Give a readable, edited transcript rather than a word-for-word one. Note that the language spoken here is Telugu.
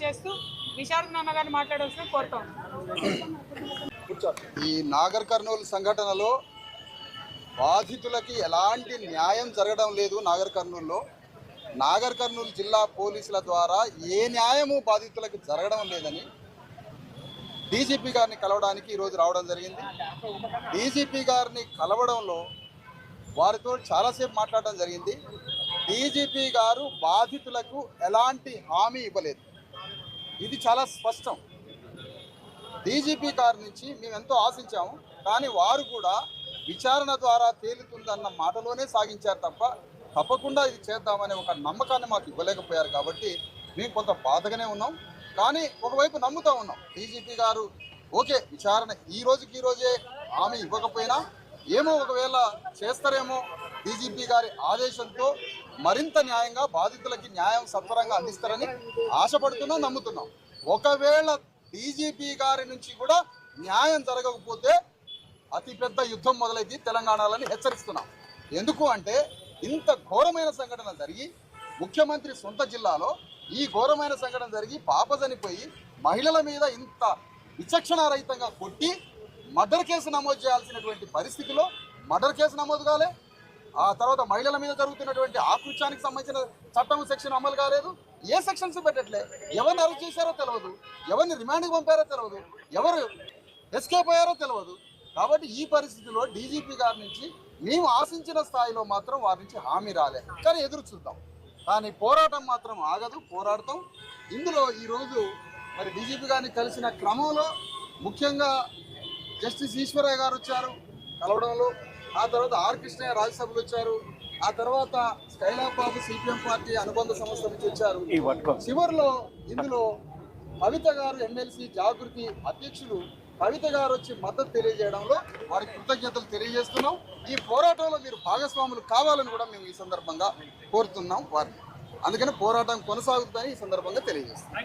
తెలియజేస్తూ విశారద నాన్న గారిని మాట్లాడాల్సిన కోరుతాం. ఈ నాగర్ కర్నూలు సంఘటనలో బాధితులకి ఎలాంటి న్యాయం జరగడం లేదు. నాగర్ కర్నూలు జిల్లా పోలీసుల ద్వారా ఏ న్యాయము బాధితులకు జరగడం లేదని డీజీపీ గారిని కలవడానికి ఈరోజు రావడం జరిగింది. డీజీపీ గారిని కలవడంలో వారితో చాలాసేపు మాట్లాడడం జరిగింది. డీజీపీ గారు బాధితులకు ఎలాంటి హామీ ఇవ్వలేదు. ఇది చాలా స్పష్టం. డీజీపీ గారి నుంచి మేము ఎంతో ఆశించాము, కానీ వారు కూడా విచారణ ద్వారా తేలుతుందన్న మాటలోనే సాగించారు తప్ప తప్పకుండా ఇది చేద్దామనే ఒక నమ్మకాన్ని మాకు ఇవ్వలేకపోయారు. కాబట్టి మేము కొంత బాధగానే ఉన్నాం, కానీ ఒకవైపు నమ్ముతూ ఉన్నాం డీజీపీ గారు ఓకే విచారణ ఈ రోజే హామీ ఇవ్వకపోయినా ఏమో ఒకవేళ చేస్తారేమో డీజీపీ గారి ఆదేశంతో మరింత న్యాయంగా బాధితులకి న్యాయం సత్వరంగా అందిస్తారని ఆశపడుతున్నాం, నమ్ముతున్నాం. ఒకవేళ డీజీపీ గారి నుంచి కూడా న్యాయం జరగకపోతే అతిపెద్ద యుద్ధం మొదలైంది తెలంగాణలోని హెచ్చరిస్తున్నాం. ఎందుకు అంటే ఇంత ఘోరమైన సంఘటన జరిగి ముఖ్యమంత్రి సొంత జిల్లాలో ఈ ఘోరమైన సంఘటన జరిగి పాప చనిపోయి మహిళల మీద ఇంత విచక్షణారహితంగా కొట్టి మర్డర్ కేసు నమోదు చేయాల్సినటువంటి పరిస్థితిలో మర్డర్ కేసు నమోదు కాలే. ఆ తర్వాత మహిళల మీద జరుగుతున్నటువంటి ఆకృత్యానికి సంబంధించిన చట్టం సెక్షన్ అమలు కాలేదు. ఏ సెక్షన్స్ పెట్టట్లే, ఎవరిని అరెస్ట్ చేశారో తెలియదు, ఎవరిని రిమాండ్కి పంపారో తెలియదు, ఎవరు ఎస్కేప్ అయ్యారో తెలియదు. కాబట్టి ఈ పరిస్థితిలో డీజీపీ గారి నుంచి మేము ఆశించిన స్థాయిలో మాత్రం వారి నుంచి హామీ రాలే, కానీ ఎదురు చూద్దాం. కానీ పోరాటం మాత్రం ఆగదు, పోరాడతాం. ఇందులో ఈరోజు మరి డీజీపీ గారిని కలిసిన క్రమంలో ముఖ్యంగా జస్టిస్ ఈశ్వరయ్య గారు వచ్చారు కలవడంలో, ఆ తర్వాత ఆర్ కృష్ణయ్య రాజ్యసభలు వచ్చారు, ఆ తర్వాత స్కైలాబ్ బాబు సిపిఎం పార్టీ అనుబంధ సంస్థ నుంచి వచ్చారు. చివరిలో ఇందులో కవిత గారు ఎమ్మెల్సీ జాగృతి అధ్యక్షులు కవిత గారు వచ్చి మద్దతు తెలియజేయడంలో వారికి కృతజ్ఞతలు తెలియజేస్తున్నాం. ఈ పోరాటంలో మీరు భాగస్వాములు కావాలని కూడా మేము ఈ సందర్భంగా కోరుతున్నాం వారిని. అందుకని పోరాటం కొనసాగుతుందని ఈ సందర్భంగా తెలియజేస్తున్నాం.